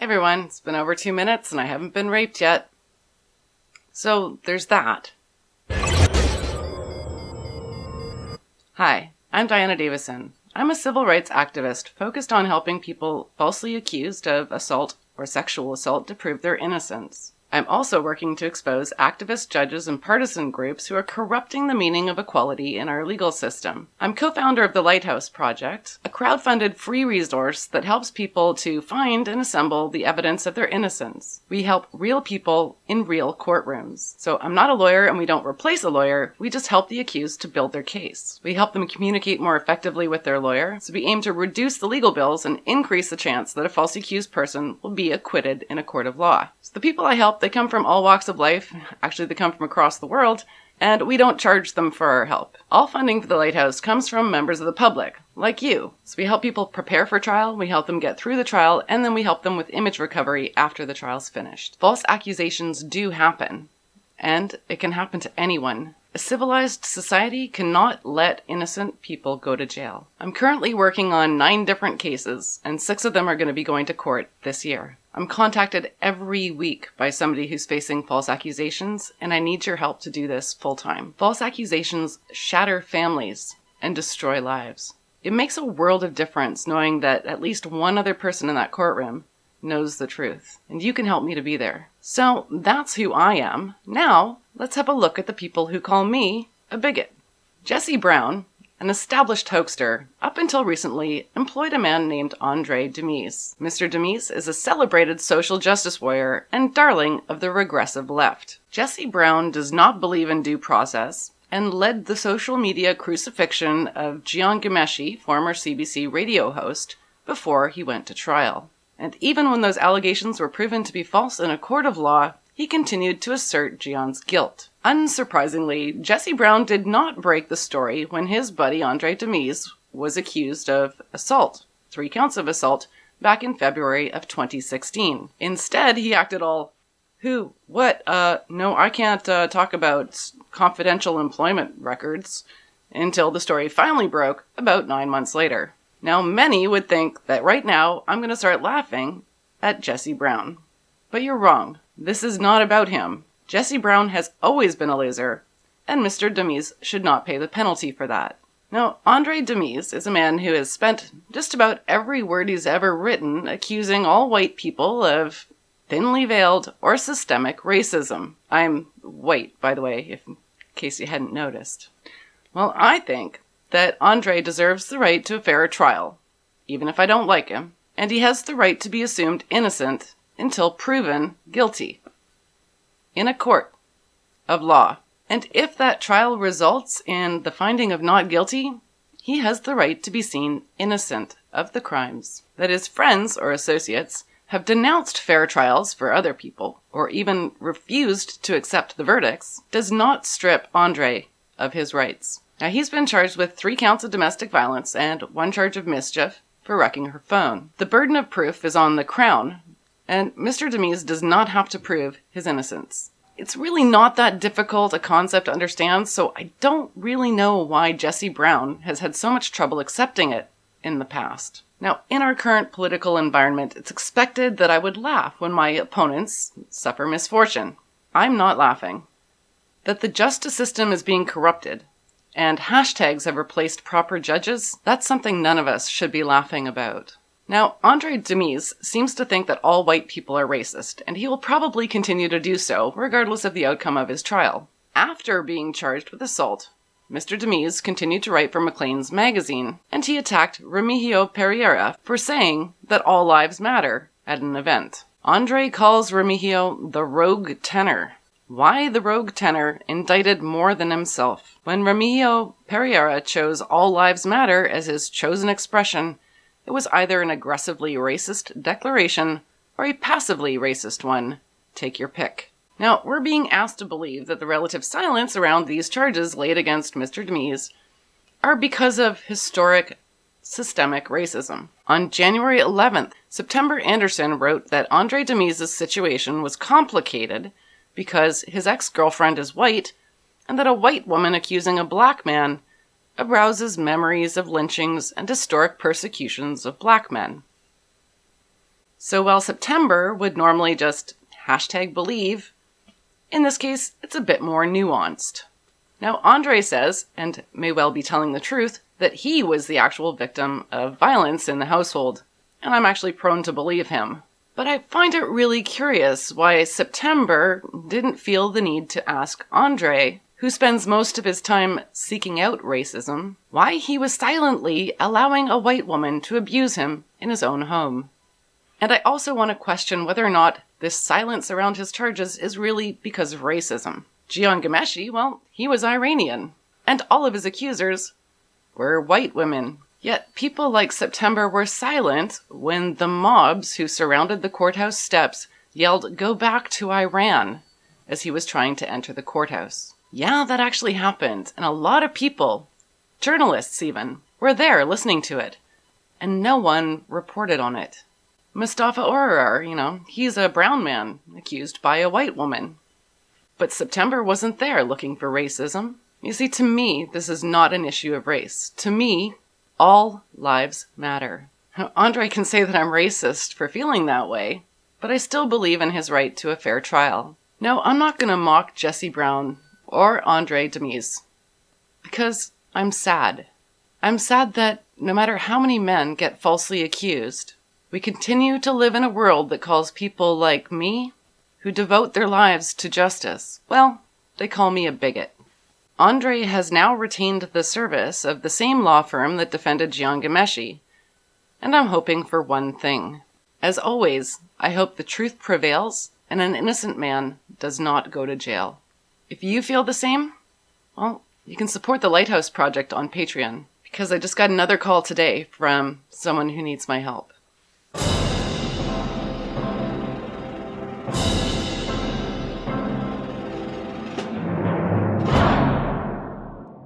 Hey everyone, it's been over 2 minutes and I haven't been raped yet. So there's that. Hi, I'm Andray Domise. I'm a civil rights activist focused on helping people falsely accused of assault or sexual assault to prove their innocence. I'm also working to expose activist judges and partisan groups who are corrupting the meaning of equality in our legal system. I'm co-founder of the Lighthouse Project, a crowdfunded free resource that helps people to find and assemble the evidence of their innocence. We help real people in real courtrooms. So I'm not a lawyer and we don't replace a lawyer, we just help the accused to build their case. We help them communicate more effectively with their lawyer, so we aim to reduce the legal bills and increase the chance that a falsely accused person will be acquitted in a court of law. So the people I help, they come from all walks of life. Actually, they come from across the world, and we don't charge them for our help. All funding for the Lighthouse comes from members of the public, like you. So we help people prepare for trial, we help them get through the trial, and then we help them with image recovery after the trial's finished. False accusations do happen, and it can happen to anyone. A civilized society cannot let innocent people go to jail. I'm currently working on 9 different cases, and 6 of them are going to be going to court this year. I'm contacted every week by somebody who's facing false accusations, and I need your help to do this full time. False accusations shatter families and destroy lives. It makes a world of difference knowing that at least one other person in that courtroom knows the truth, and you can help me to be there. So that's who I am. Now, let's have a look at the people who call me a bigot. Jesse Brown, an established hoaxer, up until recently employed a man named Andray Domise. Mr. Domise is a celebrated social justice warrior and darling of the regressive left. Jesse Brown does not believe in due process and led the social media crucifixion of Andray Domise, former CBC radio host, before he went to trial. And even when those allegations were proven to be false in a court of law, he continued to assert Gion's guilt. Unsurprisingly, Jesse Brown did not break the story when his buddy Andray Domise was accused of assault, 3 counts of assault, back in February of 2016. Instead, he acted all, no, I can't talk about confidential employment records, until the story finally broke about 9 months later. Now, many would think that right now I'm going to start laughing at Jesse Brown. But you're wrong. This is not about him. Jesse Brown has always been a loser, and Mr. Domise should not pay the penalty for that. Now, Andray Domise is a man who has spent just about every word he's ever written accusing all white people of thinly veiled or systemic racism. I'm white, by the way, in case you hadn't noticed. Well, I think that Andray deserves the right to a fair trial, even if I don't like him, and he has the right to be assumed innocent until proven guilty in a court of law. And if that trial results in the finding of not guilty, he has the right to be seen innocent of the crimes that his friends or associates have denounced fair trials for other people, or even refused to accept the verdicts, does not strip Andray of his rights. Now, he's been charged with 3 counts of domestic violence and 1 charge of mischief for wrecking her phone. The burden of proof is on the Crown, and Mr. Domise does not have to prove his innocence. It's really not that difficult a concept to understand, so I don't really know why Jesse Brown has had so much trouble accepting it in the past. Now, in our current political environment, it's expected that I would laugh when my opponents suffer misfortune. I'm not laughing. That the justice system is being corrupted, and hashtags have replaced proper judges, that's something none of us should be laughing about. Now, Andray Domise seems to think that all white people are racist, and he will probably continue to do so, regardless of the outcome of his trial. After being charged with assault, Mr. Domise continued to write for Maclean's magazine, and he attacked Remigio Pereira for saying that all lives matter at an event. Andray calls Remigio the rogue tenor. Why the rogue tenor indicted more than himself? When Remigio Pereira chose all lives matter as his chosen expression, it was either an aggressively racist declaration or a passively racist one. Take your pick. Now, we're being asked to believe that the relative silence around these charges laid against Mr. Domise are because of historic systemic racism. On January 11th, September Anderson wrote that Andray Domise's situation was complicated because his ex-girlfriend is white, and that a white woman accusing a black man arouses memories of lynchings and historic persecutions of black men. So while September would normally just #believe, in this case, it's a bit more nuanced. Now, Andray says, and may well be telling the truth, that he was the actual victim of violence in the household, and I'm actually prone to believe him. But I find it really curious why September didn't feel the need to ask Andray, who spends most of his time seeking out racism, why he was silently allowing a white woman to abuse him in his own home. And I also want to question whether or not this silence around his charges is really because of racism. Jian Ghomeshi, well, he was Iranian, and all of his accusers were white women. Yet people like September were silent when the mobs who surrounded the courthouse steps yelled, "Go back to Iran," as he was trying to enter the courthouse. Yeah, that actually happened, and a lot of people, journalists even, were there listening to it, and no one reported on it. Mustafa Orar, he's a brown man accused by a white woman. But September wasn't there looking for racism. You see, to me, this is not an issue of race. To me, all lives matter. Andray can say that I'm racist for feeling that way, but I still believe in his right to a fair trial. No, I'm not going to mock Jesse Brown or Andray Domise, because I'm sad. I'm sad that no matter how many men get falsely accused, we continue to live in a world that calls people like me, who devote their lives to justice, well, they call me a bigot. Andray has now retained the service of the same law firm that defended Jian Ghomeshi, and I'm hoping for one thing. As always, I hope the truth prevails and an innocent man does not go to jail. If you feel the same, well, you can support the Lighthouse Project on Patreon, because I just got another call today from someone who needs my help.